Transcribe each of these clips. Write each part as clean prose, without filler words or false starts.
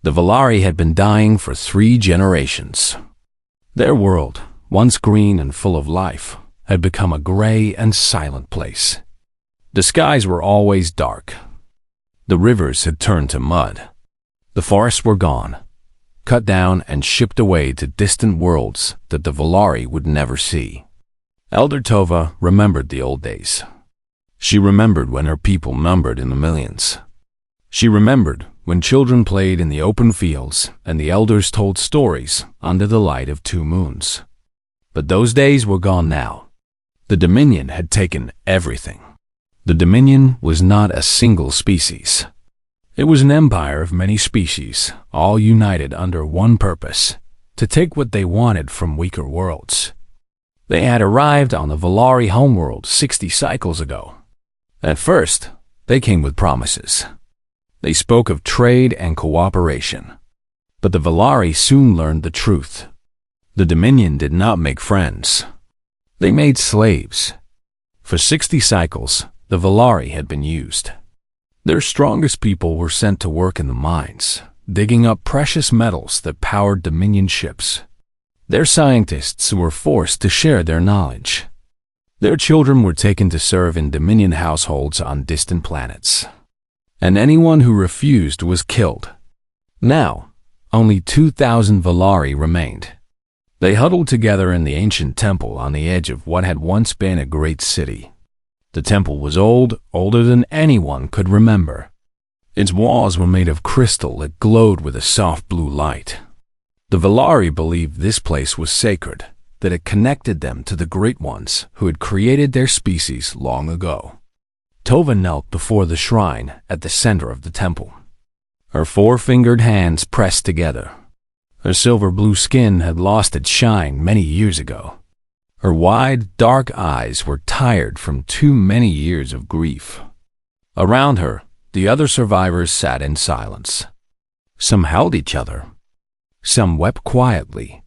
The Valari had been dying for 3 generations. Their world, once green and full of life, had become a gray and silent place. The skies were always dark. The rivers had turned to mud. The forests were gone, cut down and shipped away to distant worlds that the Valari would never see. Elder Tova remembered the old days. She remembered when her people numbered in the millions. She remembered when children played in the open fields and the elders told stories under the light of 2 moons. But those days were gone now. The Dominion had taken everything. The Dominion was not a single species. It was an empire of many species, all united under one purpose, to take what they wanted from weaker worlds. They had arrived on the Valari homeworld 60 cycles ago. At first, they came with promises. They spoke of trade and cooperation. But the Valari soon learned the truth. The Dominion did not make friends. They made slaves. For 60 cycles, the Valari had been used. Their strongest people were sent to work in the mines, digging up precious metals that powered Dominion ships. Their scientists were forced to share their knowledge. Their children were taken to serve in Dominion households on distant planets. And anyone who refused was killed. Now, only 2,000 Valari remained. They huddled together in the ancient temple on the edge of what had once been a great city. The temple was old, older than anyone could remember. Its walls were made of crystal that glowed with a soft blue light. The Valari believed this place was sacred, that it connected them to the great ones who had created their species long ago. Tova knelt before the shrine at the center of the temple. Her 4-fingered hands pressed together. Her silver blue skin had lost its shine many years ago. Her wide, dark eyes were tired from too many years of grief. Around her, the other survivors sat in silence. Some held each other. Some wept quietly.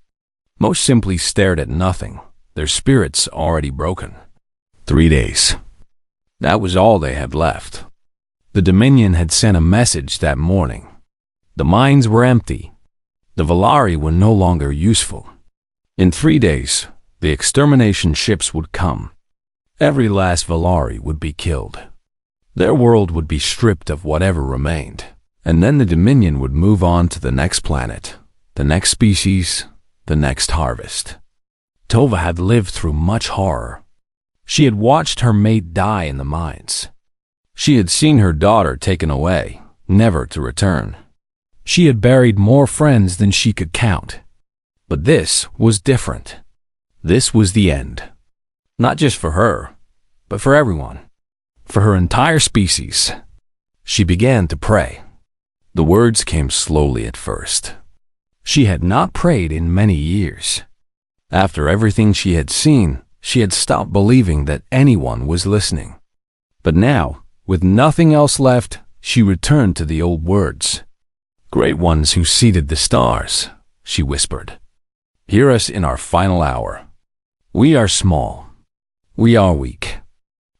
Most simply stared at nothing, their spirits already broken. 3 days. That was all they had left. The Dominion had sent a message that morning. The mines were empty. The Valari were no longer useful. In 3 days, the extermination ships would come. Every last Valari would be killed. Their world would be stripped of whatever remained, and then the Dominion would move on to the next planet, the next species, the next harvest. Tova had lived through much horror. She had watched her mate die in the mines. She had seen her daughter taken away, never to return. She had buried more friends than she could count. But this was different. This was the end. Not just for her, but for everyone. For her entire species. She began to pray. The words came slowly at first. She had not prayed in many years. After everything she had seen, she had stopped believing that anyone was listening. But now, with nothing else left, she returned to the old words. "Great ones who seated the stars," she whispered. "Hear us in our final hour. We are small. We are weak.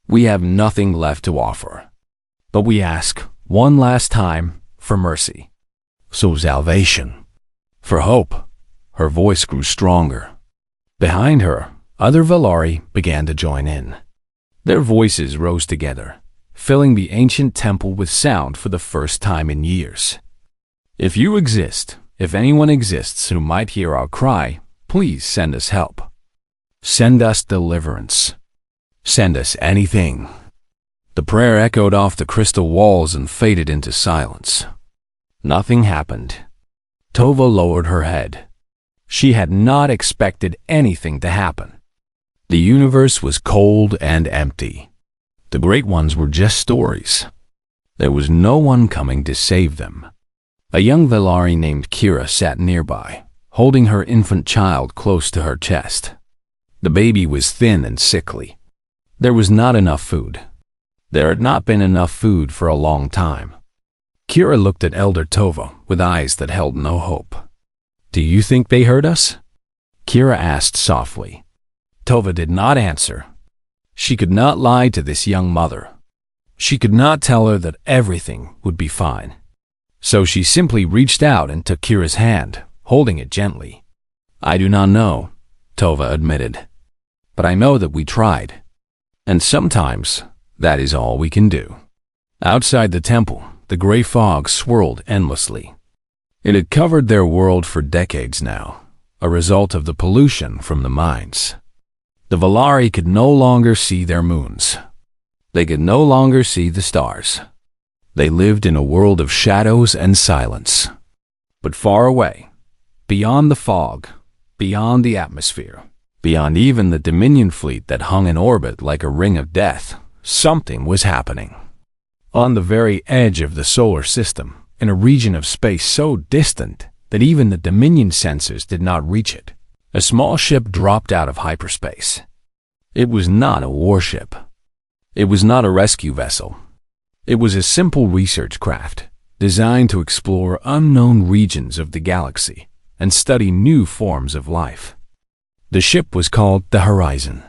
We have nothing left to offer. But we ask, one last time, for mercy. So salvation. For hope." Her voice grew stronger. Behind her, other Valari began to join in. Their voices rose together, filling the ancient temple with sound for the first time in years. "If you exist, if anyone exists who might hear our cry, please send us help. Send us deliverance. Send us anything." The prayer echoed off the crystal walls and faded into silence. Nothing happened. Tova lowered her head. She had not expected anything to happen. The universe was cold and empty. The great ones were just stories. There was no one coming to save them. A young Valari named Kira sat nearby, holding her infant child close to her chest. The baby was thin and sickly. There was not enough food. There had not been enough food for a long time. Kira looked at Elder Tova with eyes that held no hope. "Do you think they heard us?" Kira asked softly. Tova did not answer. She could not lie to this young mother. She could not tell her that everything would be fine. So she simply reached out and took Kira's hand, holding it gently. "I do not know," Tova admitted. "But I know that we tried. And sometimes that is all we can do." Outside the temple, the gray fog swirled endlessly. It had covered their world for decades now, a result of the pollution from the mines. The Valari could no longer see their moons. They could no longer see the stars. They lived in a world of shadows and silence. But far away, beyond the fog, beyond the atmosphere, beyond even the Dominion fleet that hung in orbit like a ring of death, something was happening. On the very edge of the solar system, in a region of space so distant that even the Dominion sensors did not reach it, a small ship dropped out of hyperspace. It was not a warship. It was not a rescue vessel. It was a simple research craft designed to explore unknown regions of the galaxy and study new forms of life. The ship was called the Horizon.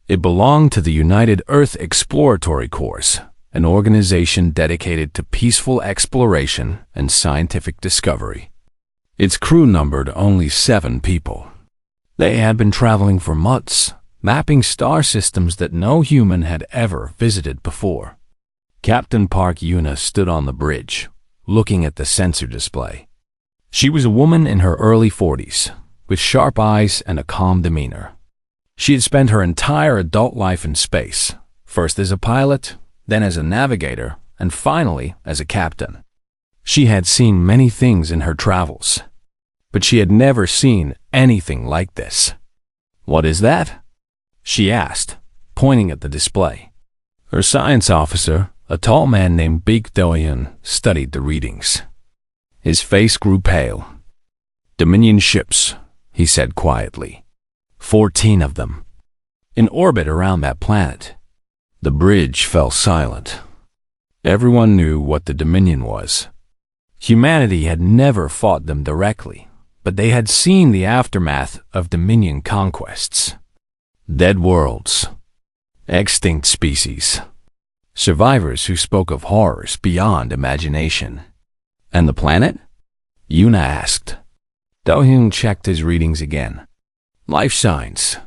It belonged to the United Earth Exploratory Corps, an organization dedicated to peaceful exploration and scientific discovery. Its crew numbered only 7 people. They had been traveling for months, mapping star systems that no human had ever visited before. Captain Park Yuna stood on the bridge, looking at the sensor display. She was a woman in her early 40s, with sharp eyes and a calm demeanor. She had spent her entire adult life in space, first as a pilot, then as a navigator, and finally as a captain. She had seen many things in her travels, but she had never seen anything like this. "What is that?" she asked, pointing at the display. Her science officer, a tall man named Big Doyun, studied the readings. His face grew pale. "Dominion ships," he said quietly. 14 of them. In orbit around that planet. The bridge fell silent. Everyone knew what the Dominion was. Humanity had never fought them directly, but they had seen the aftermath of Dominion conquests. Dead worlds. Extinct species. Survivors who spoke of horrors beyond imagination. "And the planet?" Yuna asked. Do-hyun checked his readings again. "Life signs.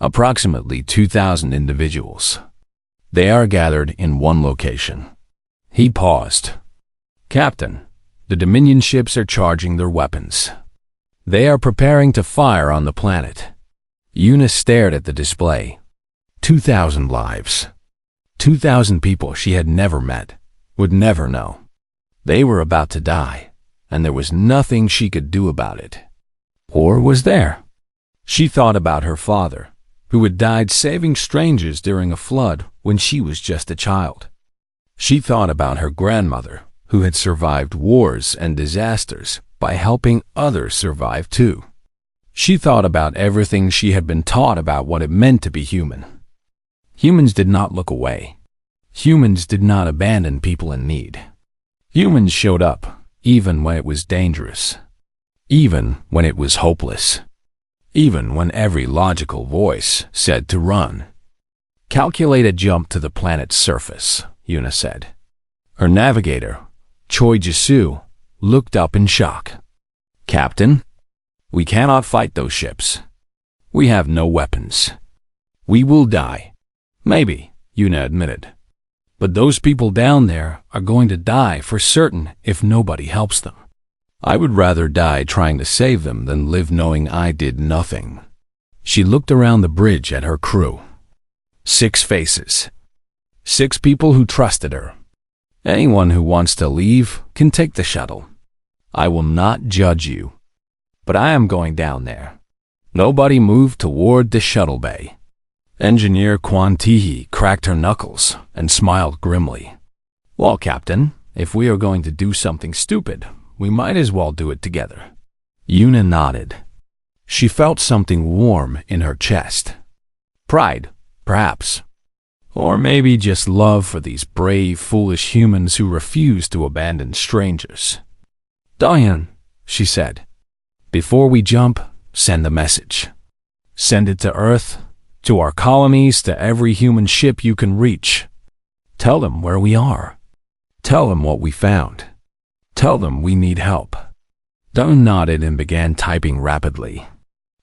Approximately 2,000 individuals. They are gathered in one location." He paused. "Captain, the Dominion ships are charging their weapons. They are preparing to fire on the planet." Yuna stared at the display. 2,000 lives. 2,000 people she had never met, would never know. They were about to die, and there was nothing she could do about it. Or was there? She thought about her father, who had died saving strangers during a flood when she was just a child. She thought about her grandmother, who had survived wars and disasters by helping others survive too. She thought about everything she had been taught about what it meant to be human. Humans did not look away. Humans did not abandon people in need. Humans showed up, even when it was dangerous. Even when it was hopeless. Even when every logical voice said to run. "Calculate a jump to the planet's surface," Yuna said. Her navigator, Choi Jisoo, looked up in shock. "Captain, we cannot fight those ships. We have no weapons. We will die." "Maybe," Yuna admitted. "But those people down there are going to die for certain if nobody helps them. I would rather die trying to save them than live knowing I did nothing." She looked around the bridge at her crew. 6 faces. 6 people who trusted her. "Anyone who wants to leave can take the shuttle. I will not judge you. But I am going down there." Nobody moved toward the shuttle bay. Engineer Kwan Tihi cracked her knuckles and smiled grimly. "Well, Captain, if we are going to do something stupid, we might as well do it together." Yuna nodded. She felt something warm in her chest. Pride, perhaps. Or maybe just love for these brave, foolish humans who refuse to abandon strangers. "Do-hyun," she said, "before we jump, send a message. Send it to Earth, to our colonies, to every human ship you can reach. Tell them where we are. Tell them what we found. Tell them we need help." Dunn nodded and began typing rapidly.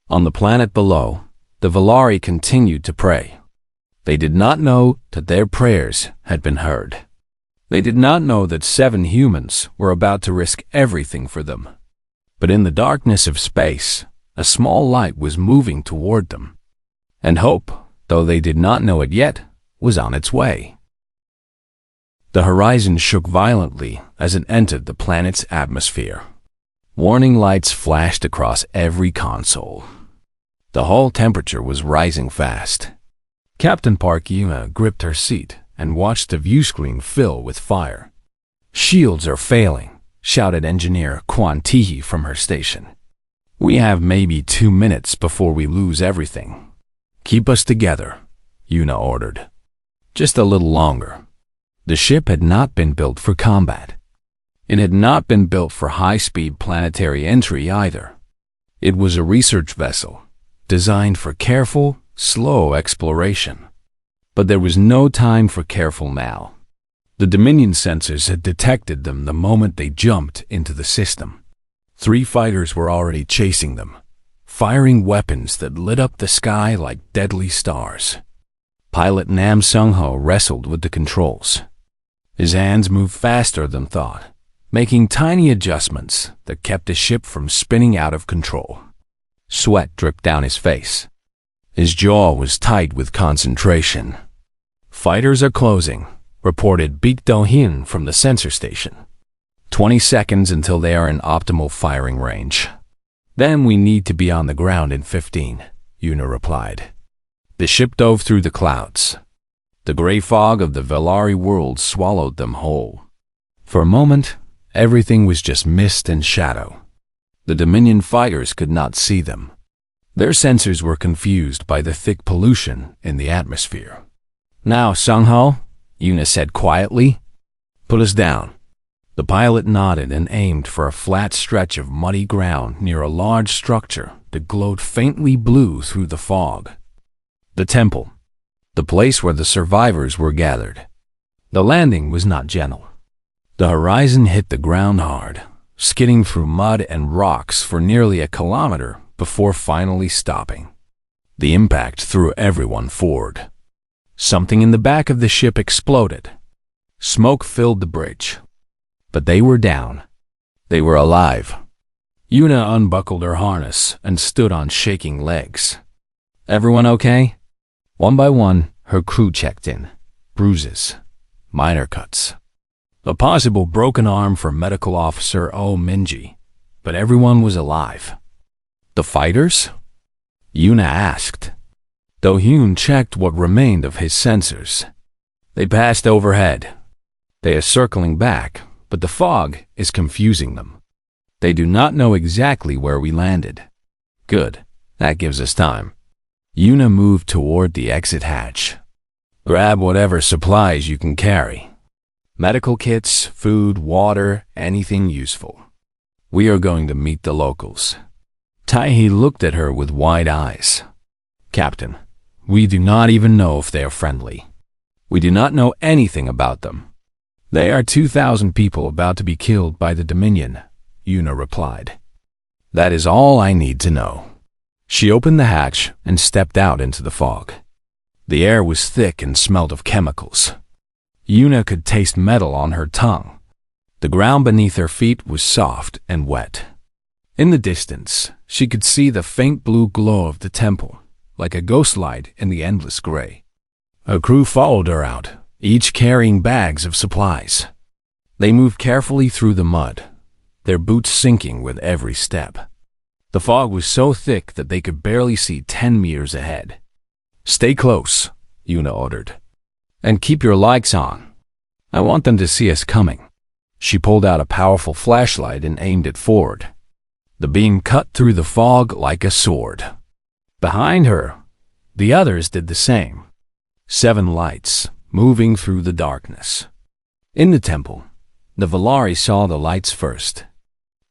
On the planet below, the Valari continued to pray. They did not know that their prayers had been heard. They did not know that 7 humans were about to risk everything for them. But in the darkness of space, a small light was moving toward them. And hope, though they did not know it yet, was on its way. The horizon shook violently as it entered the planet's atmosphere. Warning lights flashed across every console. The hull temperature was rising fast. Captain Park Yuna gripped her seat and watched the view screen fill with fire. "Shields are failing," shouted Engineer Quan Tihi from her station. "We have maybe 2 minutes before we lose everything." "Keep us together," Yuna ordered. "Just a little longer." The ship had not been built for combat. It had not been built for high-speed planetary entry either. It was a research vessel, designed for careful, slow exploration. But there was no time for careful now. The Dominion sensors had detected them the moment they jumped into the system. 3 fighters were already chasing them, firing weapons that lit up the sky like deadly stars. Pilot Nam Sung-ho wrestled with the controls. His hands moved faster than thought, making tiny adjustments that kept the ship from spinning out of control. Sweat dripped down his face. His jaw was tight with concentration. "Fighters are closing," reported Baek Do-hyun from the sensor station. 20 seconds until they are in optimal firing range. "Then we need to be on the ground in 15, Yuna replied. The ship dove through the clouds. The gray fog of the Valari world swallowed them whole. For a moment, everything was just mist and shadow. The Dominion fighters could not see them. Their sensors were confused by the thick pollution in the atmosphere. "Now, Sung-ho," Yuna said quietly, "put us down." The pilot nodded and aimed for a flat stretch of muddy ground near a large structure that glowed faintly blue through the fog. The temple, the place where the survivors were gathered. The landing was not gentle. The horizon hit the ground hard, skidding through mud and rocks for nearly a kilometer before finally stopping. The impact threw everyone forward. Something in the back of the ship exploded. Smoke filled the bridge. But they were down. They were alive. Yuna unbuckled her harness and stood on shaking legs. "Everyone okay?" One by one, her crew checked in. Bruises. Minor cuts. A possible broken arm for Medical Officer Oh Minji. But everyone was alive. "The fighters?" Yuna asked. Do-hyun checked what remained of his sensors. "They passed overhead. They are circling back, but the fog is confusing them. They do not know exactly where we landed." "Good. That gives us time." Yuna moved toward the exit hatch. "Grab whatever supplies you can carry. Medical kits, food, water, anything useful. We are going to meet the locals." Taehi looked at her with wide eyes. "Captain, we do not even know if they are friendly. We do not know anything about them." "They are 2,000 people about to be killed by the Dominion," Yuna replied. "That is all I need to know." She opened the hatch and stepped out into the fog. The air was thick and smelled of chemicals. Yuna could taste metal on her tongue. The ground beneath her feet was soft and wet. In the distance, she could see the faint blue glow of the temple, like a ghost light in the endless gray. Her crew followed her out, each carrying bags of supplies. They moved carefully through the mud, their boots sinking with every step. The fog was so thick that they could barely see 10 meters ahead. "Stay close," Yuna ordered. "And keep your lights on. I want them to see us coming." She pulled out a powerful flashlight and aimed it forward. The beam cut through the fog like a sword. Behind her, the others did the same. 7 lights, moving through the darkness. In the temple, the Valari saw the lights first.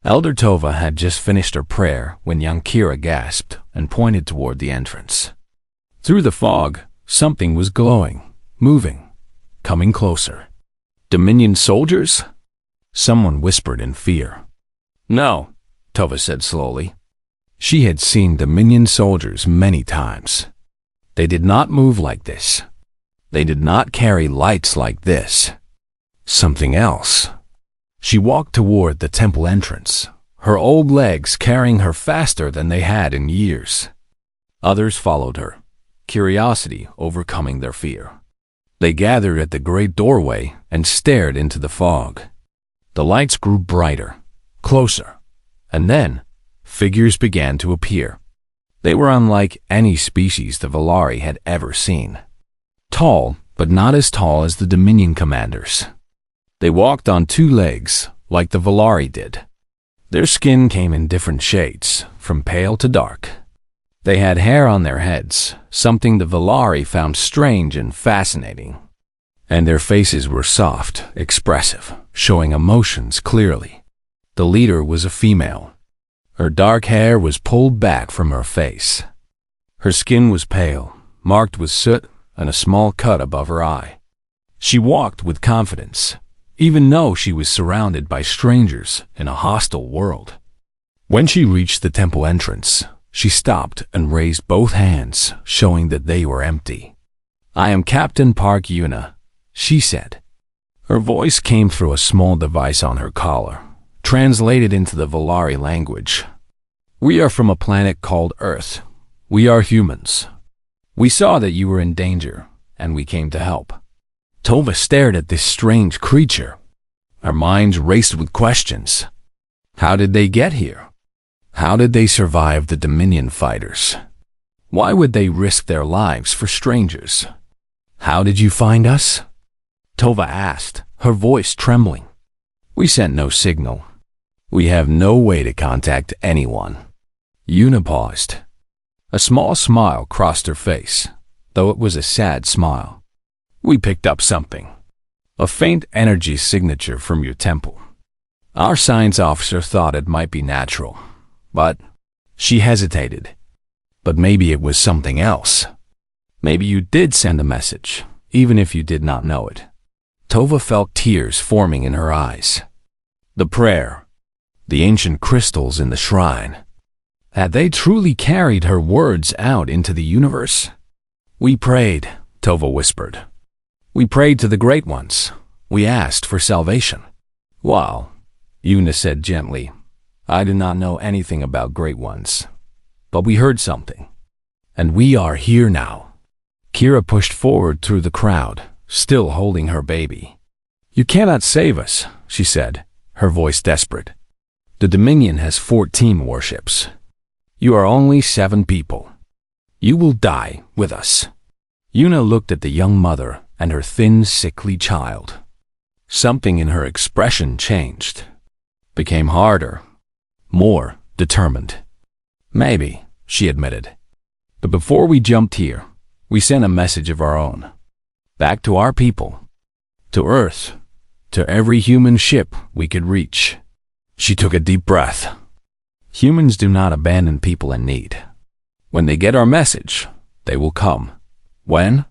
Elder Tova had just finished her prayer when young Kira gasped and pointed toward the entrance. Through the fog, something was glowing, moving, coming closer. Dominion soldiers? Someone whispered in fear. No, Tova said slowly. She had seen Dominion soldiers many times. They did not move like this. They did not carry lights like this. Something else. She walked toward the temple entrance, her old legs carrying her faster than they had in years. Others followed her, curiosity overcoming their fear. They gathered at the great doorway and stared into the fog. The lights grew brighter, closer, and then figures began to appear. They were unlike any species the Valari had ever seen. Tall, but not as tall as the Dominion commanders. They walked on two legs, like the Valari did. Their skin came in different shades, from pale to dark. They had hair on their heads, something the Valari found strange and fascinating. And their faces were soft, expressive, showing emotions clearly. The leader was a female. Her dark hair was pulled back from her face. Her skin was pale, marked with soot, and a small cut above her eye. She walked with confidence, even though she was surrounded by strangers in a hostile world. When she reached the temple entrance, she stopped and raised both hands, showing that they were empty. I am Captain Park Yuna, she said. Her voice came through a small device on her collar, translated into the Valari language. We are from a planet called Earth. We are humans. We saw that you were in danger, and we came to help. Tova stared at this strange creature. Our minds raced with questions. How did they get here? How did they survive the Dominion fighters? Why would they risk their lives for strangers? How did you find us? Tova asked, her voice trembling. We sent no signal. We have no way to contact anyone. Yuna paused. A small smile crossed her face, though it was a sad smile. We picked up something. A faint energy signature from your temple. Our science officer thought it might be natural, but she hesitated. But maybe it was something else. Maybe you did send a message, even if you did not know it. Tova felt tears forming in her eyes. The prayer, the ancient crystals in the shrine. Had they truly carried her words out into the universe? We prayed, Tova whispered. We prayed to the Great Ones. We asked for salvation. Well, Yuna said gently, I do not know anything about Great Ones, but we heard something. And we are here now. Kira pushed forward through the crowd, still holding her baby. You cannot save us, she said, her voice desperate. The Dominion has 14 warships. You are only 7 people. You will die with us. Yuna looked at the young mother and her thin, sickly child. Something in her expression changed, became harder, more determined. Maybe, she admitted. But before we jumped here, we sent a message of our own. Back to our people, to Earth, to every human ship we could reach. She took a deep breath. Humans do not abandon people in need. When they get our message, they will come. When?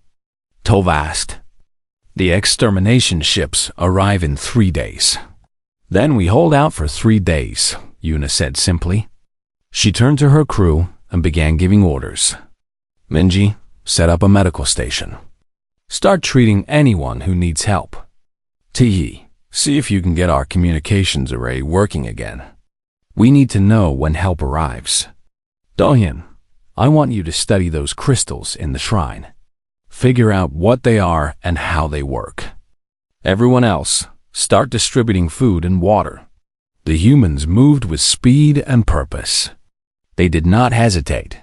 Tova asked. The extermination ships arrive in 3 days. Then we hold out for 3 days, Yuna said simply. She turned to her crew and began giving orders. Minji, set up a medical station. Start treating anyone who needs help. Tihi, see if you can get our communications array working again. We need to know when help arrives. Dohyun, I want you to study those crystals in the shrine. Figure out what they are and how they work. Everyone else, start distributing food and water. The humans moved with speed and purpose. They did not hesitate.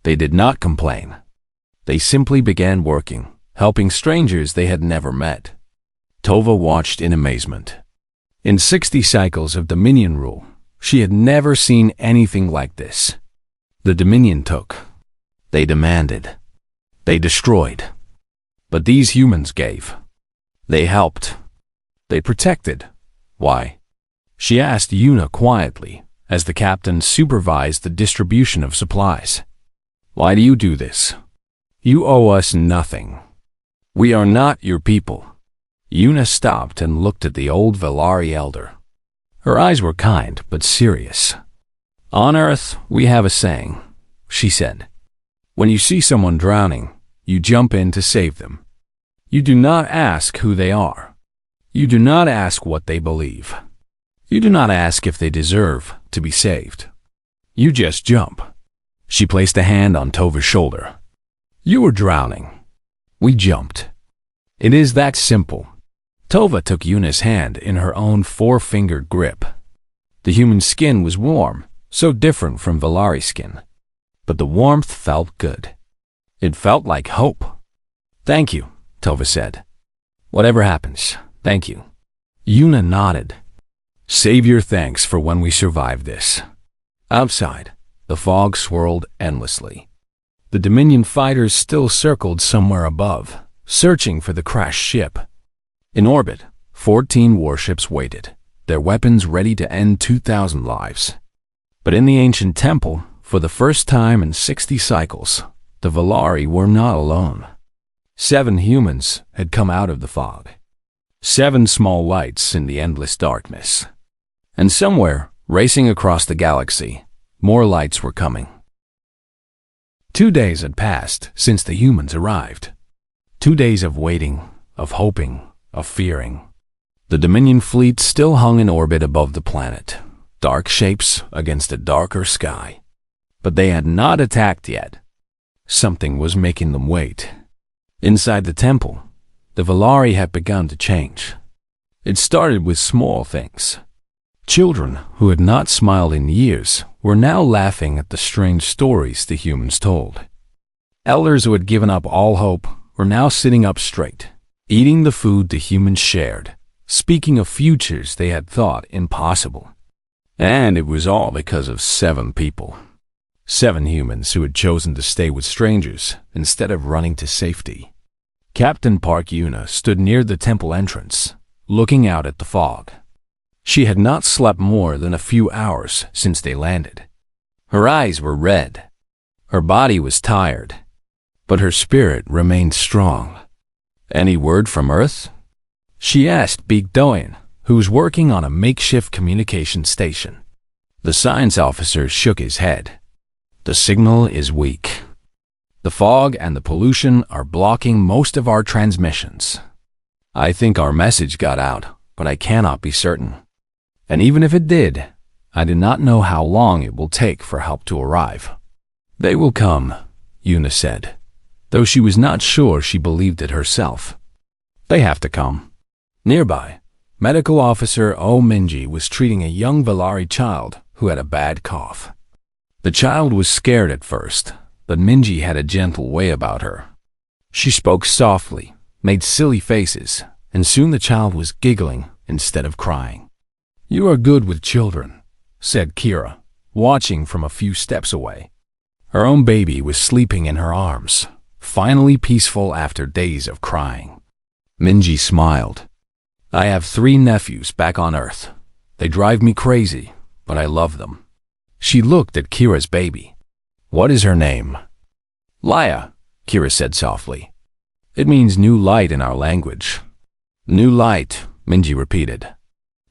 They did not complain. They simply began working, helping strangers they had never met. Tova watched in amazement. In 60 cycles of Dominion rule, she had never seen anything like this. The Dominion took. They demanded. They destroyed. But these humans gave. They helped. They protected. Why? She asked Yuna quietly, as the captain supervised the distribution of supplies. Why do you do this? You owe us nothing. We are not your people. Yuna stopped and looked at the old Valari elder. Her eyes were kind but serious. "On Earth, we have a saying," she said. "When you see someone drowning, you jump in to save them. You do not ask who they are. You do not ask what they believe. You do not ask if they deserve to be saved. You just jump." She placed a hand on Tova's shoulder. "You were drowning. We jumped. It is that simple." Tova took Yuna's hand in her own four-fingered grip. The human skin was warm, so different from Valari skin. But the warmth felt good. It felt like hope. "Thank you," Tova said. "Whatever happens, thank you." Yuna nodded. "Save your thanks for when we survive this." Outside, the fog swirled endlessly. The Dominion fighters still circled somewhere above, searching for the crashed ship. In orbit, 14 warships waited, their weapons ready to end 2,000 lives. But in the ancient temple, for the first time in 60 cycles, the Valari were not alone. 7 humans had come out of the fog. 7 small lights in the endless darkness. And somewhere, racing across the galaxy, more lights were coming. 2 days had passed since the humans arrived. 2 days of waiting, of hoping, of fearing. The Dominion fleet still hung in orbit above the planet, dark shapes against a darker sky. But they had not attacked yet. Something was making them wait. Inside the temple, the Valari had begun to change. It started with small things. Children who had not smiled in years were now laughing at the strange stories the humans told. Elders who had given up all hope were now sitting up straight, eating the food the humans shared, speaking of futures they had thought impossible. And it was all because of 7 people. 7 humans who had chosen to stay with strangers instead of running to safety. Captain Park Yuna stood near the temple entrance, looking out at the fog. She had not slept more than a few hours since they landed. Her eyes were red. Her body was tired, but her spirit remained strong. "Any word from Earth?" she asked Beek Doyen, who was working on a makeshift communication station. The science officer shook his head. "The signal is weak. The fog and the pollution are blocking most of our transmissions. I think our message got out, but I cannot be certain. And even if it did, I do not know how long it will take for help to arrive." "They will come," Yuna said, though she was not sure she believed it herself. "They have to come." Nearby, Medical Officer O. Minji was treating a young Valari child who had a bad cough. The child was scared at first, but Minji had a gentle way about her. She spoke softly, made silly faces, and soon the child was giggling instead of crying. "You are good with children," said Kira, watching from a few steps away. Her own baby was sleeping in her arms, finally peaceful after days of crying. Minji smiled. "I have 3 nephews back on Earth. They drive me crazy, but I love them." She looked at Kira's baby. "What is her name?" "Laya," Kira said softly. "It means new light in our language." "New light," Minji repeated.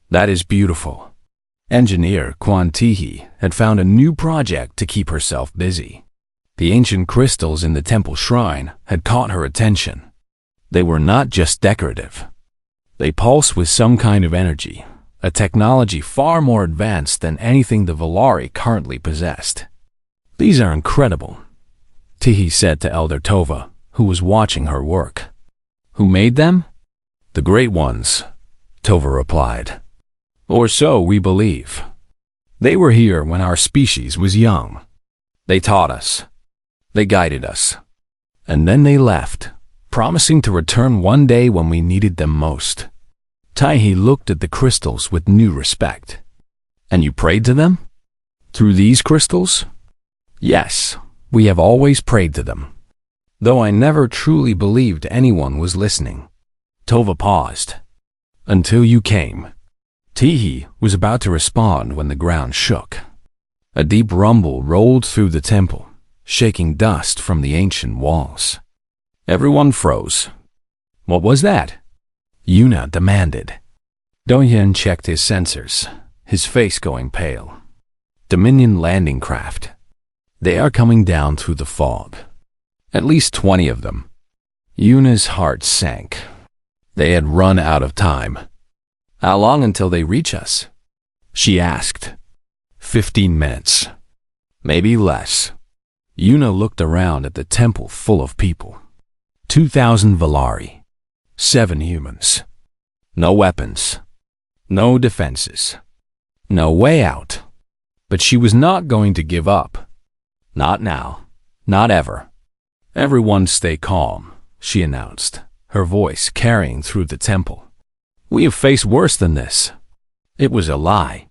"That is beautiful." Engineer Quan Tihi had found a new project to keep herself busy. The ancient crystals in the temple shrine had caught her attention. They were not just decorative. They pulsed with some kind of energy, a technology far more advanced than anything the Valari currently possessed. "These are incredible," Tihi said to Elder Tova, who was watching her work. "Who made them?" "The Great Ones," Tova replied. "Or so we believe. They were here when our species was young. They taught us. They guided us. And then they left, promising to return one day when we needed them most." Taihi looked at the crystals with new respect. "And you prayed to them? Through these crystals?" "Yes, we have always prayed to them. Though I never truly believed anyone was listening." Tova paused. "Until you came." Tihi was about to respond when the ground shook. A deep rumble rolled through the temple, shaking dust from the ancient walls. Everyone froze. "What was that?" Yuna demanded. Doyen checked his sensors, his face going pale. Dominion landing craft. They are coming down through the fog. At least 20 of them. Yuna's heart sank. They had run out of time. How long until they reach us? She asked. 15 minutes. Maybe less. Yuna looked around at the temple full of people. 2,000 Valari. 7 humans. No weapons. No defenses. No way out. But she was not going to give up. Not now. Not ever. Everyone stay calm, she announced, her voice carrying through the temple. We have faced worse than this. It was a lie.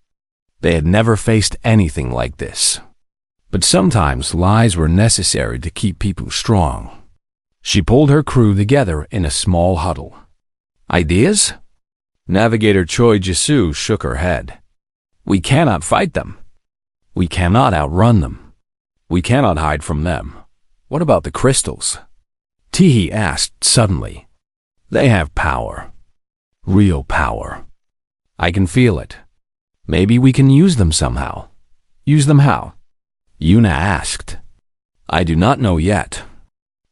They had never faced anything like this. But sometimes lies were necessary to keep people strong. She pulled her crew together in a small huddle. Ideas? Navigator Choi Jisoo shook her head. We cannot fight them. We cannot outrun them. We cannot hide from them. What about the crystals? Teehee asked suddenly. They have power. Real power. I can feel it. Maybe we can use them somehow. Use them how? Yuna asked. I do not know yet.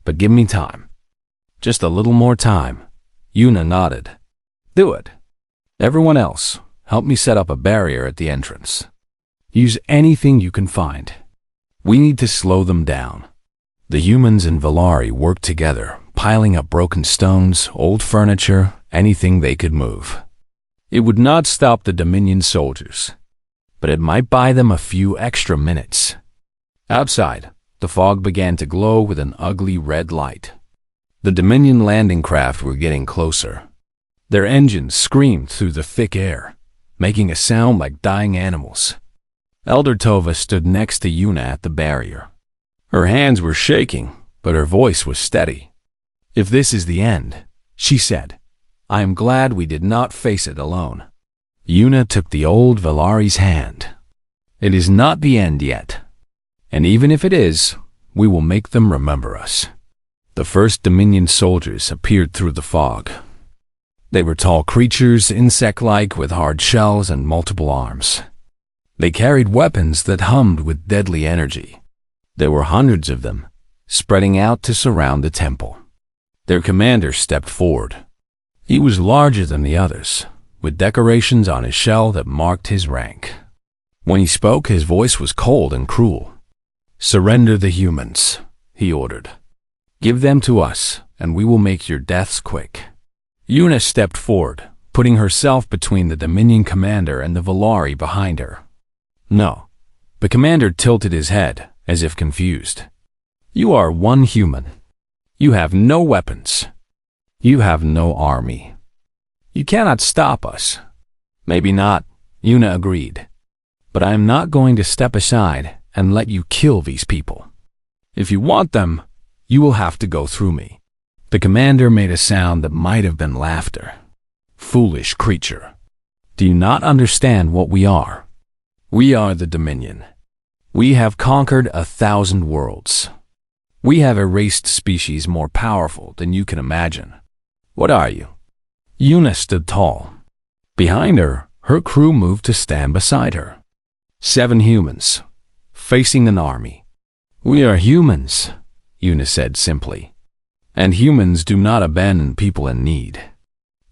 But give me time. Just a little more time. Yuna nodded. Do it. Everyone else, help me set up a barrier at the entrance. Use anything you can find. We need to slow them down. The humans and Valari worked together, piling up broken stones, old furniture, anything they could move. It would not stop the Dominion soldiers, but it might buy them a few extra minutes. Outside, the fog began to glow with an ugly red light. The Dominion landing craft were getting closer. Their engines screamed through the thick air, making a sound like dying animals. Elder Tova stood next to Yuna at the barrier. Her hands were shaking, but her voice was steady. If this is the end, she said, I am glad we did not face it alone. Yuna took the old Valari's hand. It is not the end yet. And even if it is, we will make them remember us. The first Dominion soldiers appeared through the fog. They were tall creatures, insect-like, with hard shells and multiple arms. They carried weapons that hummed with deadly energy. There were hundreds of them, spreading out to surround the temple. Their commander stepped forward. He was larger than the others, with decorations on his shell that marked his rank. When he spoke, his voice was cold and cruel. Surrender the humans, he ordered. Give them to us, and we will make your deaths quick. Yuna stepped forward, putting herself between the Dominion commander and the Valari behind her. No. The commander tilted his head, as if confused. You are one human. You have no weapons. You have no army. You cannot stop us. Maybe not, Yuna agreed. But I am not going to step aside and let you kill these people. If you want them, you will have to go through me. The commander made a sound that might have been laughter. Foolish creature. Do you not understand what we are? We are the Dominion. We have conquered 1,000 worlds. We have erased species more powerful than you can imagine. What are you? Yuna stood tall. Behind her, her crew moved to stand beside her. 7 humans, facing an army. We are humans, Yuna said simply. And humans do not abandon people in need.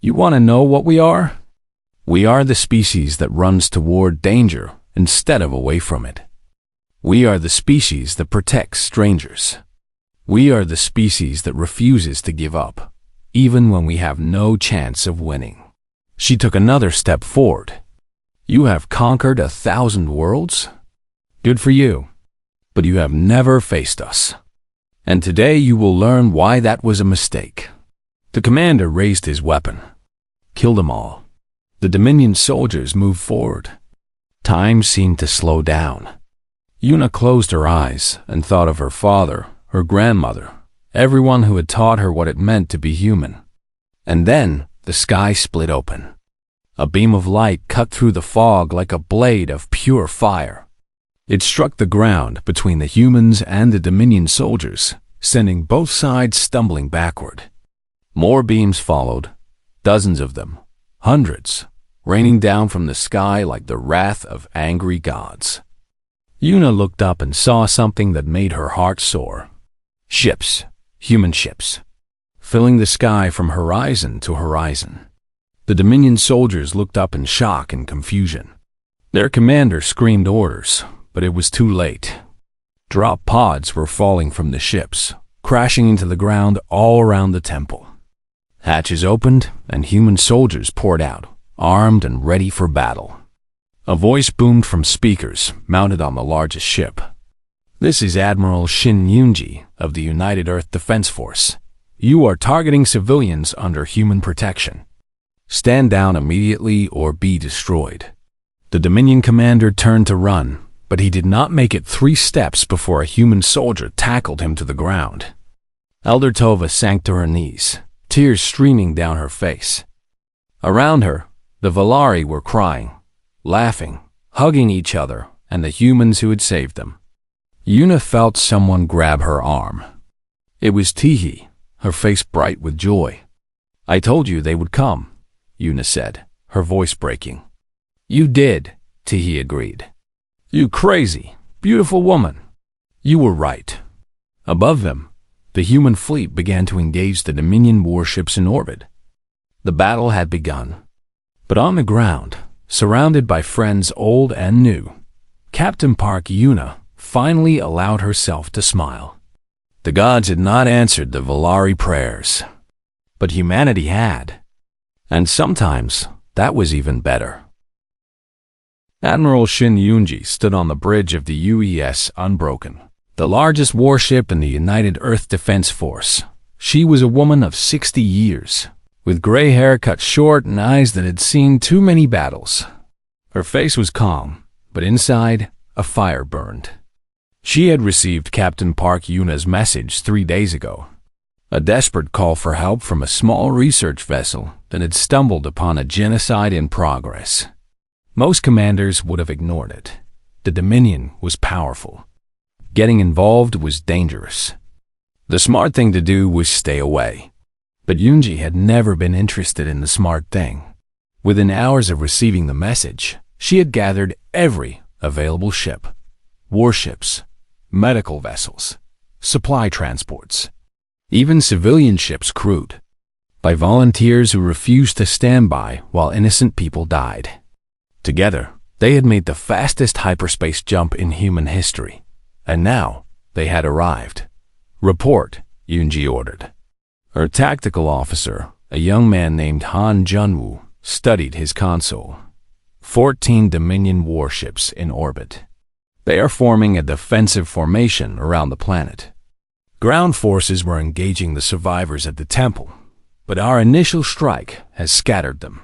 You want to know what we are? We are the species that runs toward danger instead of away from it. We are the species that protects strangers. We are the species that refuses to give up, even when we have no chance of winning. She took another step forward. You have conquered 1,000 worlds? Good for you. But you have never faced us. And today you will learn why that was a mistake. The commander raised his weapon. Kill them all. The Dominion soldiers moved forward. Time seemed to slow down. Yuna closed her eyes and thought of her father, her grandmother, everyone who had taught her what it meant to be human. And then the sky split open. A beam of light cut through the fog like a blade of pure fire. It struck the ground between the humans and the Dominion soldiers, sending both sides stumbling backward. More beams followed, Dozens of them, hundreds, raining down from the sky like the wrath of angry gods. Yuna looked up and saw something that made her heart soar. Ships, human ships, filling the sky from horizon to horizon. The Dominion soldiers looked up in shock and confusion. Their commander screamed orders, but it was too late. Drop pods were falling from the ships, crashing into the ground all around the temple. Hatches opened, and human soldiers poured out, armed and ready for battle. A voice boomed from speakers mounted on the largest ship. "This is Admiral Shin Yunji of the United Earth Defense Force. You are targeting civilians under human protection. Stand down immediately or be destroyed." The Dominion commander turned to run, but he did not make it 3 steps before a human soldier tackled him to the ground. Elder Tova sank to her knees, tears streaming down her face. Around her, the Valari were crying, laughing, hugging each other and the humans who had saved them. Yuna felt someone grab her arm. It was Tihi, her face bright with joy. "I told you they would come," Yuna said, her voice breaking. "You did," Tihi agreed. "You crazy, beautiful woman. You were right." Above them, the human fleet began to engage the Dominion warships in orbit. The battle had begun. But on the ground, surrounded by friends old and new, Captain Park Yuna finally allowed herself to smile. The gods had not answered the Valari prayers, but humanity had. And sometimes that was even better. Admiral Shin Yunji stood on the bridge of the UES Unbroken, the largest warship in the United Earth Defense Force. She was a woman of 60 years, with gray hair cut short and eyes that had seen too many battles. Her face was calm, but inside, a fire burned. She had received Captain Park Yuna's message 3 days ago, a desperate call for help from a small research vessel that had stumbled upon a genocide in progress. Most commanders would have ignored it. The Dominion was powerful. Getting involved was dangerous. The smart thing to do was stay away. But Yunji had never been interested in the smart thing. Within hours of receiving the message, she had gathered every available ship, warships, medical vessels, supply transports, even civilian ships crewed by volunteers who refused to stand by while innocent people died. Together, they had made the fastest hyperspace jump in human history, and now they had arrived. "Report," Yunji ordered. Her tactical officer, a young man named Han Junwoo, studied his console. 14 Dominion warships in orbit. They are forming a defensive formation around the planet. Ground forces were engaging the survivors at the temple, but our initial strike has scattered them.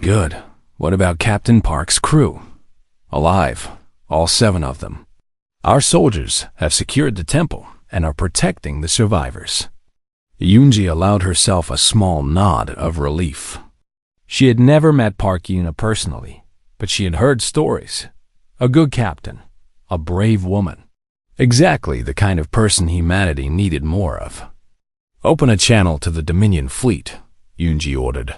Good. What about Captain Park's crew? Alive, all 7 of them. Our soldiers have secured the temple and are protecting the survivors. Yunji allowed herself a small nod of relief. She had never met Park Yuna personally, but she had heard stories. A good captain, a brave woman. Exactly the kind of person humanity needed more of. "Open a channel to the Dominion fleet," Yunji ordered.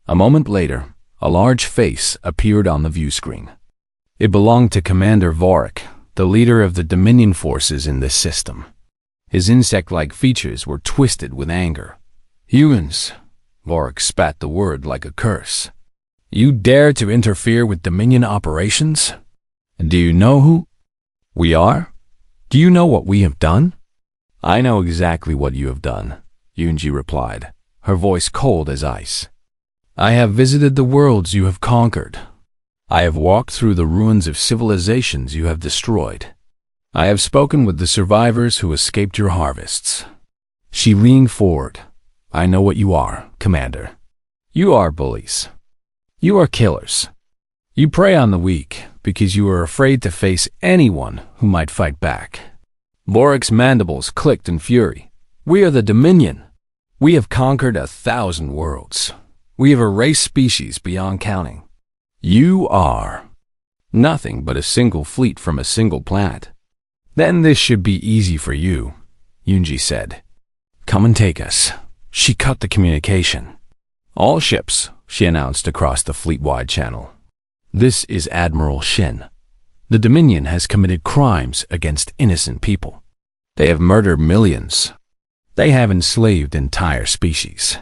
A moment later, a large face appeared on the view screen. It belonged to Commander Vorik, the leader of the Dominion forces in this system. His insect-like features were twisted with anger. "Humans," Vorik spat the word like a curse. "You dare to interfere with Dominion operations? Do you know who we are? Do you know what we have done?" "I know exactly what you have done," Yunji replied, her voice cold as ice. "I have visited the worlds you have conquered. I have walked through the ruins of civilizations you have destroyed. I have spoken with the survivors who escaped your harvests." She leaned forward. "I know what you are, Commander. You are bullies. You are killers. You prey on the weak because you are afraid to face anyone who might fight back." Vorik's mandibles clicked in fury. "We are the Dominion. We have conquered 1,000 worlds. We have erased species beyond counting. You are nothing but a single fleet from a single planet. Then this should be easy for you," Yunji said. "Come and take us." She cut the communication. All ships, she announced across the fleet-wide channel. This is Admiral Shin. The Dominion has committed crimes against innocent people. They have murdered millions. They have enslaved entire species.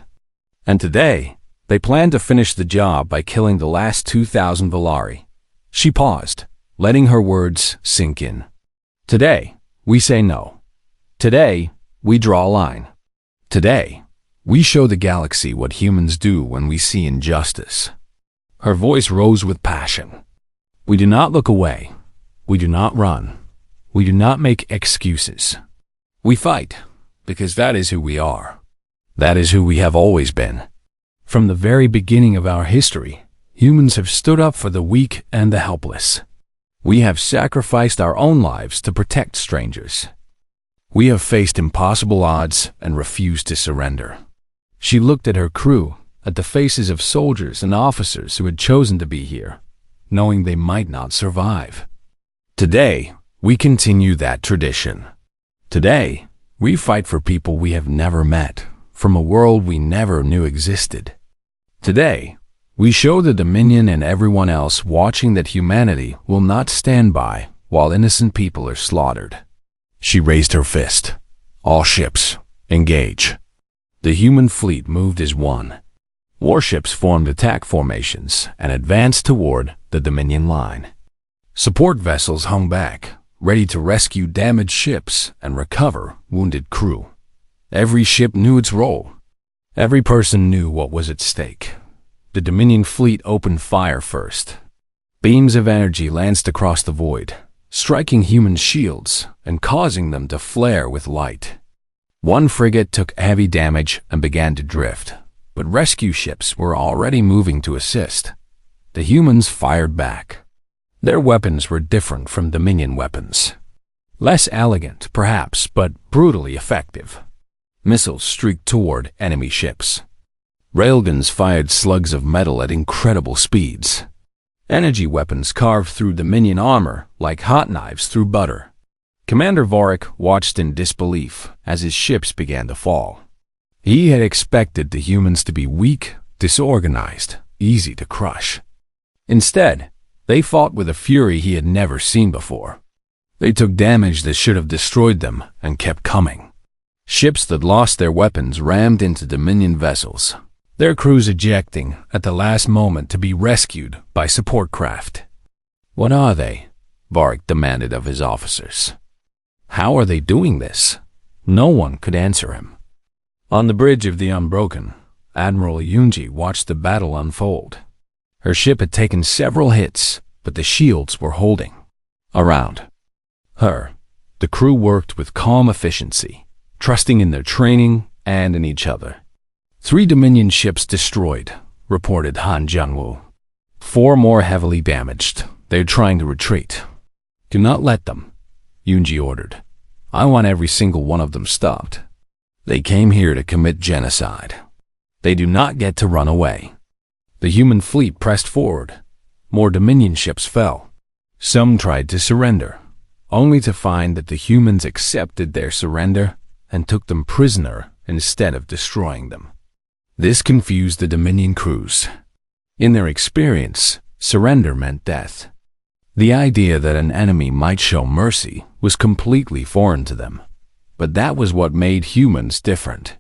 And today, they plan to finish the job by killing the last 2,000 Valari. She paused, letting her words sink in. Today, we say no. Today, we draw a line. Today, we show the galaxy what humans do when we see injustice. Her voice rose with passion. We do not look away. We do not run. We do not make excuses. We fight, because that is who we are. That is who we have always been. From the very beginning of our history, humans have stood up for the weak and the helpless. We have sacrificed our own lives to protect strangers. We have faced impossible odds and refused to surrender. She looked at her crew, at the faces of soldiers and officers who had chosen to be here, knowing they might not survive. Today, we continue that tradition. Today, we fight for people we have never met, from a world we never knew existed. Today, we show the Dominion and everyone else watching that humanity will not stand by while innocent people are slaughtered. She raised her fist. All ships, engage. The human fleet moved as one. Warships formed attack formations and advanced toward the Dominion line. Support vessels hung back, ready to rescue damaged ships and recover wounded crew. Every ship knew its role. Every person knew what was at stake. The Dominion fleet opened fire first. Beams of energy lanced across the void, striking human shields and causing them to flare with light. One frigate took heavy damage and began to drift, but rescue ships were already moving to assist. The humans fired back. Their weapons were different from Dominion weapons. Less elegant, perhaps, but brutally effective. Missiles streaked toward enemy ships. Railguns fired slugs of metal at incredible speeds. Energy weapons carved through Dominion armor like hot knives through butter. Commander Vorik watched in disbelief as his ships began to fall. He had expected the humans to be weak, disorganized, easy to crush. Instead, they fought with a fury he had never seen before. They took damage that should have destroyed them and kept coming. Ships that lost their weapons rammed into Dominion vessels, their crews ejecting at the last moment to be rescued by support craft. What are they? Vorik demanded of his officers. How are they doing this? No one could answer him. On the bridge of the Unbroken, Admiral Yunji watched the battle unfold. Her ship had taken several hits, but the shields were holding. Around her, the crew worked with calm efficiency, trusting in their training and in each other. 3 Dominion ships destroyed, reported Han Jianwu. 4 more heavily damaged. They're trying to retreat. Do not let them, Yunji ordered. I want every single one of them stopped. They came here to commit genocide. They do not get to run away. The human fleet pressed forward. More Dominion ships fell. Some tried to surrender, only to find that the humans accepted their surrender and took them prisoner instead of destroying them. This confused the Dominion crews. In their experience, surrender meant death. The idea that an enemy might show mercy was completely foreign to them, but that was what made humans different.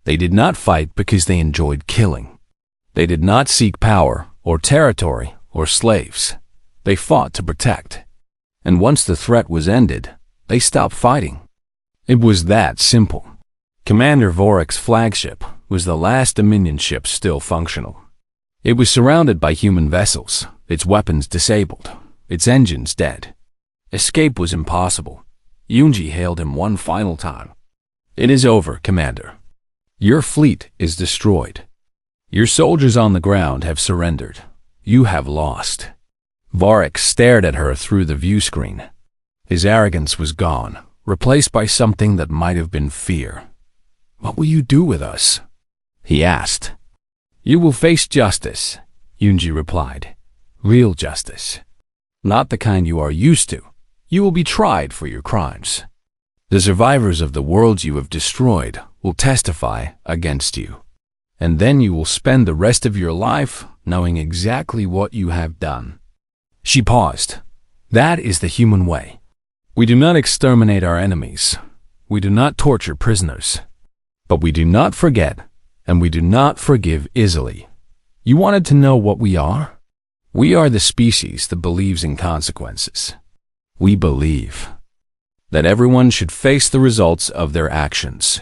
They did not fight because they enjoyed killing. They did not seek power or territory or slaves. They fought to protect. And once the threat was ended, they stopped fighting. It was that simple. Commander Vorik's flagship was the last Dominion ship still functional. It was surrounded by human vessels, its weapons disabled, its engines dead. Escape was impossible. Yunji hailed him one final time. It is over, Commander. Your fleet is destroyed. Your soldiers on the ground have surrendered. You have lost. Vorik stared at her through the view screen. His arrogance was gone, replaced by something that might have been fear. What will you do with us? He asked. You will face justice, Yunji replied. Real justice. Not the kind you are used to. You will be tried for your crimes. The survivors of the worlds you have destroyed will testify against you. and then you will spend the rest of your life knowing exactly what you have done. She paused. That is the human way. We do not exterminate our enemies. We do not torture prisoners. But we do not forget, and we do not forgive easily. You wanted to know what we are? We are the species that believes in consequences. We believe that everyone should face the results of their actions.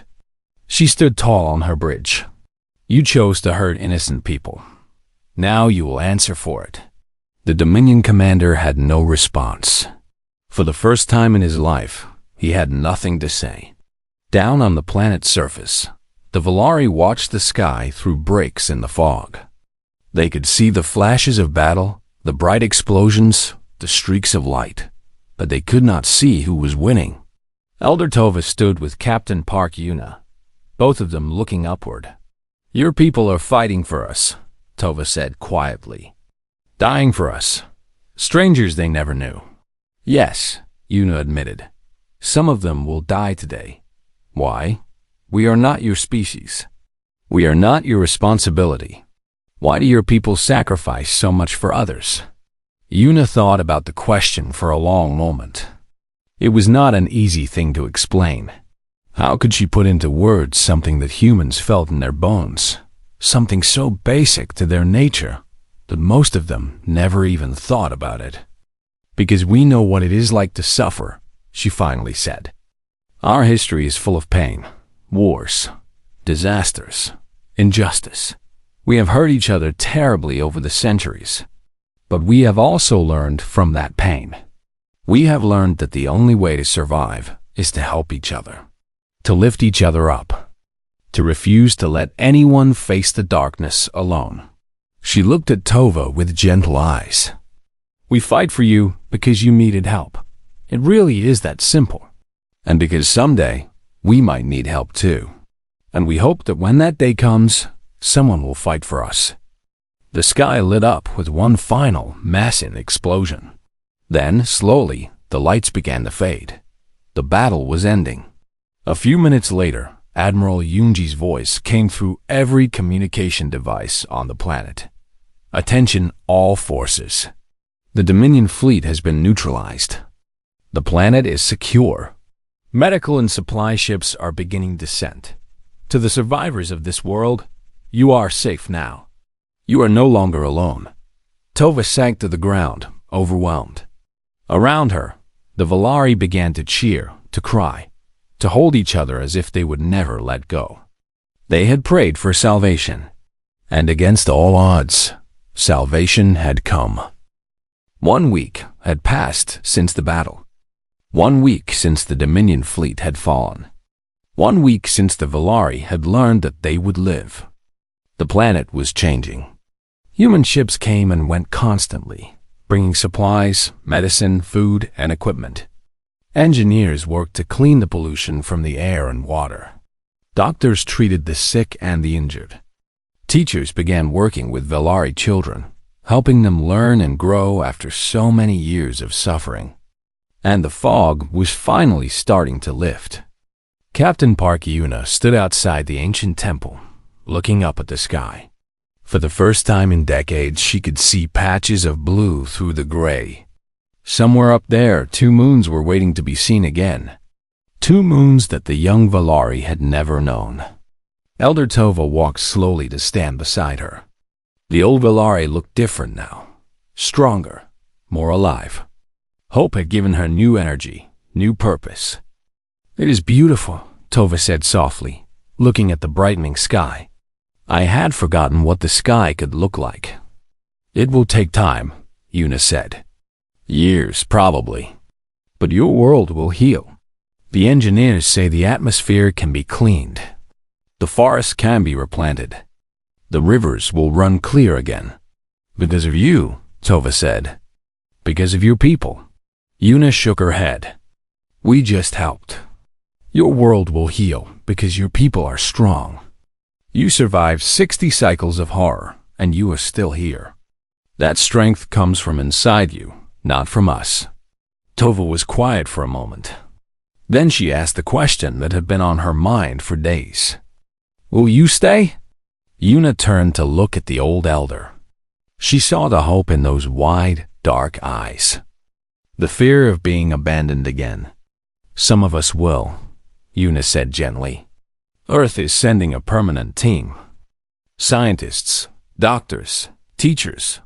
She stood tall on her bridge. You chose to hurt innocent people. Now you will answer for it. The Dominion commander had no response. For the first time in his life, he had nothing to say. Down on the planet's surface, the Valari watched the sky through breaks in the fog. They could see the flashes of battle, the bright explosions, the streaks of light, but they could not see who was winning. Elder Tova stood with Captain Park Yuna, both of them looking upward. Your people are fighting for us, Tova said quietly. Dying for us. Strangers they never knew. Yes, Yuna admitted. Some of them will die today. Why? We are not your species. We are not your responsibility. Why do your people sacrifice so much for others? Yuna thought about the question for a long moment. It was not an easy thing to explain. How could she put into words something that humans felt in their bones? Something so basic to their nature that most of them never even thought about it. Because we know what it is like to suffer, she finally said. Our history is full of pain, wars, disasters, injustice. We have hurt each other terribly over the centuries. But we have also learned from that pain. We have learned that the only way to survive is to help each other, to lift each other up, to refuse to let anyone face the darkness alone. She looked at Tova with gentle eyes. We fight for you because you needed help. It really is that simple. And because someday we might need help too. And we hope that when that day comes, someone will fight for us. The sky lit up with one final, massive explosion. Then, slowly, the lights began to fade. The battle was ending. A few minutes later, Admiral Yunji's voice came through every communication device on the planet. Attention all forces. The Dominion fleet has been neutralized. The planet is secure. Medical and supply ships are beginning descent. To the survivors of this world, you are safe now. You are no longer alone. Tova sank to the ground, overwhelmed. Around her, the Valari began to cheer, to cry, to hold each other as if they would never let go. They had prayed for salvation, and against all odds, salvation had come. 1 week had passed since the battle. 1 week since the Dominion fleet had fallen. 1 week since the Valari had learned that they would live. The planet was changing. Human ships came and went constantly, bringing supplies, medicine, food, and equipment. Engineers worked to clean the pollution from the air and water. Doctors treated the sick and the injured. Teachers began working with Valari children, helping them learn and grow after so many years of suffering. And the fog was finally starting to lift. Captain Park Yuna stood outside the ancient temple, looking up at the sky. For the first time in decades, she could see patches of blue through the gray. Somewhere up there, 2 moons were waiting to be seen again. 2 moons that the young Valari had never known. Elder Tova walked slowly to stand beside her. The old Valari looked different now, stronger, more alive. Hope had given her new energy, new purpose. It is beautiful, Tova said softly, looking at the brightening sky. I had forgotten what the sky could look like. It will take time, Yuna said. Years, probably. But your world will heal. The engineers say the atmosphere can be cleaned. The forests can be replanted. The rivers will run clear again. Because of you, Tova said. Because of your people. Yuna shook her head. We just helped. Your world will heal because your people are strong. You survived 60 cycles of horror, and you are still here. That strength comes from inside you, not from us. Tova was quiet for a moment. Then she asked the question that had been on her mind for days. Will you stay? Yuna turned to look at the old elder. She saw the hope in those wide, dark eyes. The fear of being abandoned again. Some of us will, Yuna said gently. Earth is sending a permanent team. Scientists, doctors, teachers,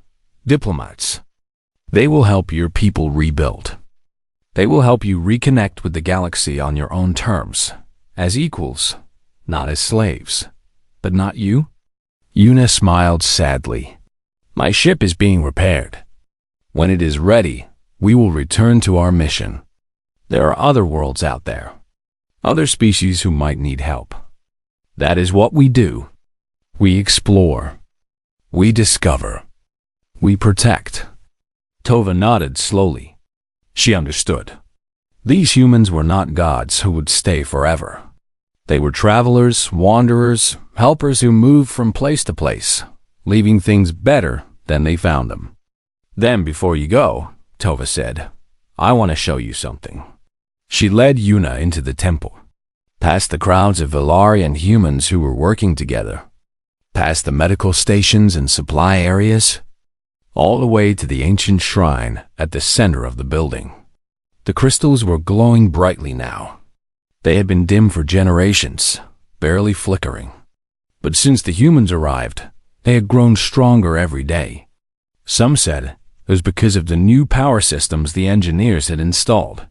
diplomats. They will help your people rebuild. They will help you reconnect with the galaxy on your own terms, as equals, not as slaves. But not you? Yuna smiled sadly. My ship is being repaired. When it is ready, we will return to our mission. There are other worlds out there, other species who might need help. That is what we do. We explore. We discover. We protect. Tova nodded slowly. She understood. These humans were not gods who would stay forever. They were travelers, wanderers, helpers who moved from place to place, leaving things better than they found them. Then, before you go, Tova said, I want to show you something. She led Yuna into the temple, past the crowds of Velari and humans who were working together, past the medical stations and supply areas, all the way to the ancient shrine at the center of the building. The crystals were glowing brightly now. They had been dim for generations, barely flickering. But since the humans arrived, they had grown stronger every day. Some said it was because of the new power systems the engineers had installed.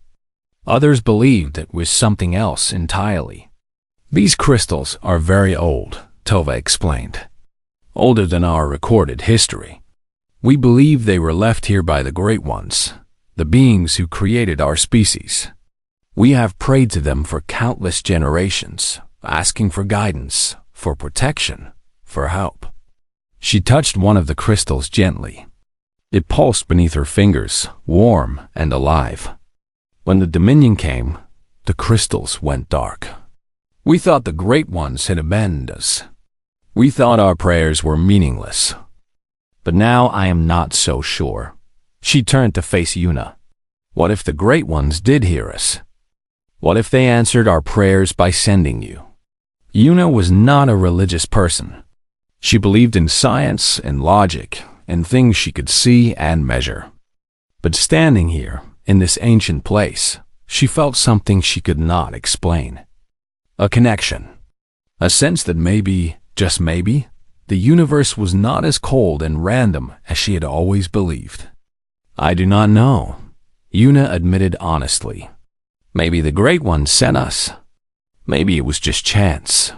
Others believed it was something else entirely. These crystals are very old, Tova explained. Older than our recorded history. We believe they were left here by the Great Ones, the beings who created our species. We have prayed to them for countless generations, asking for guidance, for protection, for help. She touched one of the crystals gently. It pulsed beneath her fingers, warm and alive. When the Dominion came, the crystals went dark. We thought the Great Ones had abandoned us. We thought our prayers were meaningless. But now I am not so sure. She turned to face Yuna. What if the Great Ones did hear us? What if they answered our prayers by sending you? Yuna was not a religious person. She believed in science and logic and things she could see and measure. But standing here, in this ancient place, she felt something she could not explain. A connection. A sense that maybe, just maybe, the universe was not as cold and random as she had always believed. I do not know, Yuna admitted honestly. Maybe the Great One sent us. Maybe it was just chance.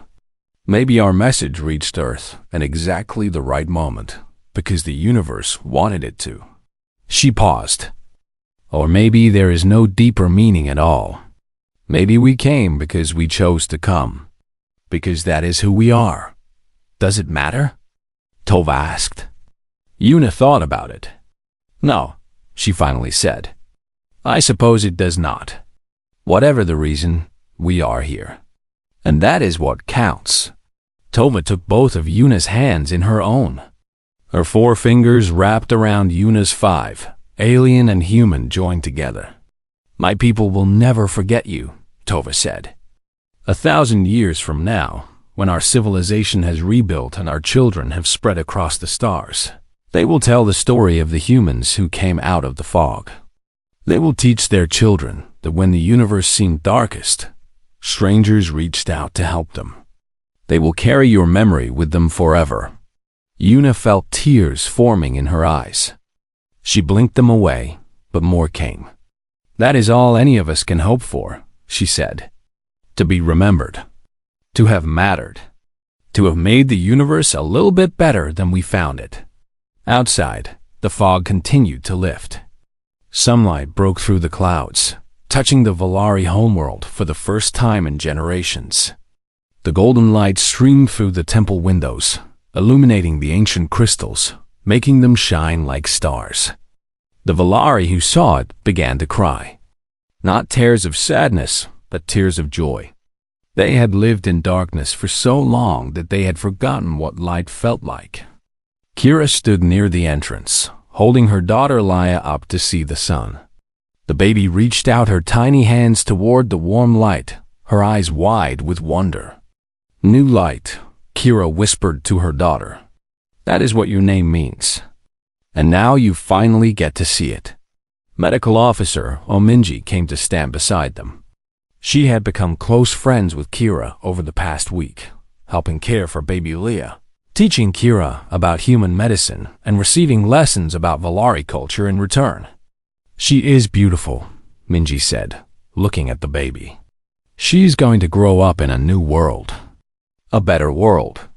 Maybe our message reached Earth at exactly the right moment, because the universe wanted it to. She paused. Or maybe there is no deeper meaning at all. Maybe we came because we chose to come. Because that is who we are. Does it matter? Tova asked. Yuna thought about it. No, she finally said. I suppose it does not. Whatever the reason, we are here. And that is what counts. Tova took both of Yuna's hands in her own. Her 4 fingers wrapped around Yuna's 5, alien and human joined together. My people will never forget you, Tova said. 1,000 years from now, when our civilization has rebuilt and our children have spread across the stars, they will tell the story of the humans who came out of the fog. They will teach their children that when the universe seemed darkest, strangers reached out to help them. They will carry your memory with them forever. Yuna felt tears forming in her eyes. She blinked them away, but more came. That is all any of us can hope for, she said. To be remembered. To have mattered. To have made the universe a little bit better than we found it. Outside, the fog continued to lift. Sunlight broke through the clouds, touching the Velari homeworld for the first time in generations. The golden light streamed through the temple windows, illuminating the ancient crystals, making them shine like stars. The Velari who saw it began to cry. Not tears of sadness, but tears of joy. They had lived in darkness for so long that they had forgotten what light felt like. Kira stood near the entrance, holding her daughter Laya up to see the sun. The baby reached out her tiny hands toward the warm light, her eyes wide with wonder. New light, Kira whispered to her daughter. That is what your name means. And now you finally get to see it. Medical Officer Ominji came to stand beside them. She had become close friends with Kira over the past week, helping care for baby Leah, teaching Kira about human medicine and receiving lessons about Valari culture in return. She is beautiful, Minji said, looking at the baby. She's going to grow up in a new world. A better world.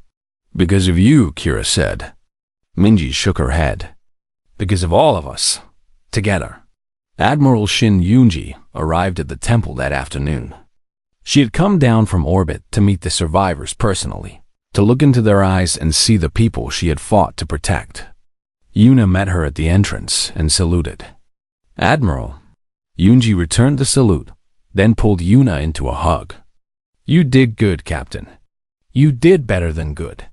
Because of you, Kira said. Minji shook her head. Because of all of us. Together. Admiral Shin Yunji arrived at the temple that afternoon. She had come down from orbit to meet the survivors personally, to look into their eyes and see the people she had fought to protect. Yuna met her at the entrance and saluted. Admiral. Yunji returned the salute, then pulled Yuna into a hug. You did good, Captain. You did better than good.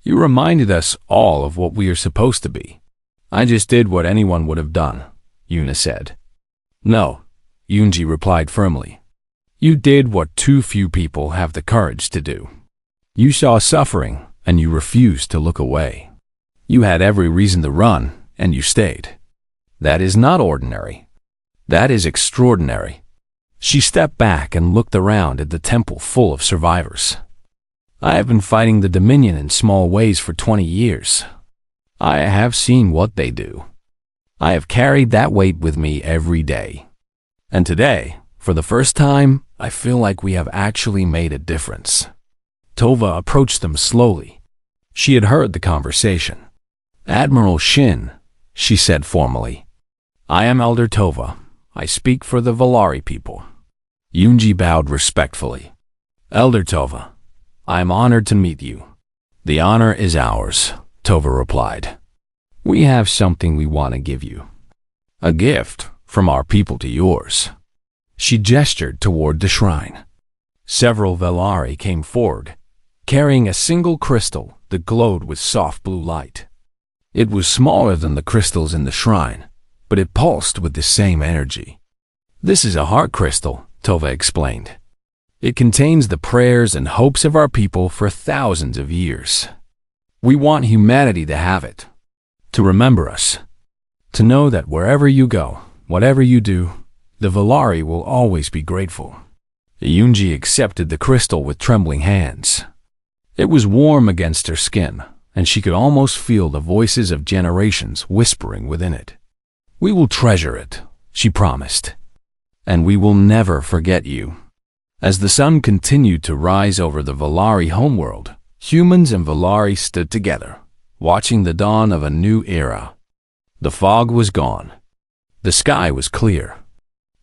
You reminded us all of what we are supposed to be. I just did what anyone would have done, Yuna said. No, Yunji replied firmly. You did what too few people have the courage to do. You saw suffering, and you refused to look away. You had every reason to run, and you stayed. That is not ordinary. That is extraordinary. She stepped back and looked around at the temple full of survivors. I have been fighting the Dominion in small ways for 20 years. I have seen what they do. I have carried that weight with me every day. And today, for the first time, I feel like we have actually made a difference. Tova approached them slowly. She had heard the conversation. Admiral Shin, she said formally. I am Elder Tova. I speak for the Valari people. Yunji bowed respectfully. Elder Tova, I am honored to meet you. The honor is ours, Tova replied. We have something we want to give you. A gift from our people to yours. She gestured toward the shrine. Several Valari came forward, carrying a single crystal that glowed with soft blue light. It was smaller than the crystals in the shrine, but it pulsed with the same energy. This is a heart crystal, Tova explained. It contains the prayers and hopes of our people for thousands of years. We want humanity to have it, to remember us, to know that wherever you go, whatever you do, the Valari will always be grateful. Yunji accepted the crystal with trembling hands. It was warm against her skin, and she could almost feel the voices of generations whispering within it. We will treasure it, she promised, and we will never forget you. As the sun continued to rise over the Valari homeworld, humans and Valari stood together, watching the dawn of a new era. The fog was gone. The sky was clear.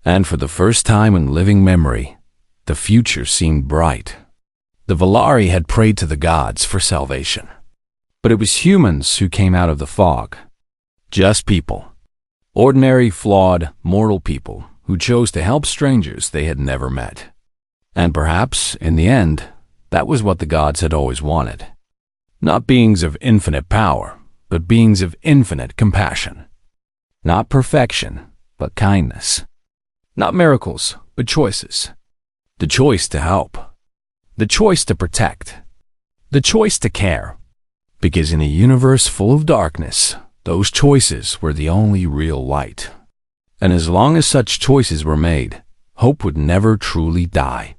And for the first time in living memory, the future seemed bright. The Valari had prayed to the gods for salvation. But it was humans who came out of the fog. Just people. Ordinary, flawed, mortal people who chose to help strangers they had never met. And perhaps, in the end, that was what the gods had always wanted. Not beings of infinite power, but beings of infinite compassion. Not perfection, but kindness. Not miracles, but choices. The choice to help. The choice to protect. The choice to care. Because in a universe full of darkness, those choices were the only real light. And as long as such choices were made, hope would never truly die.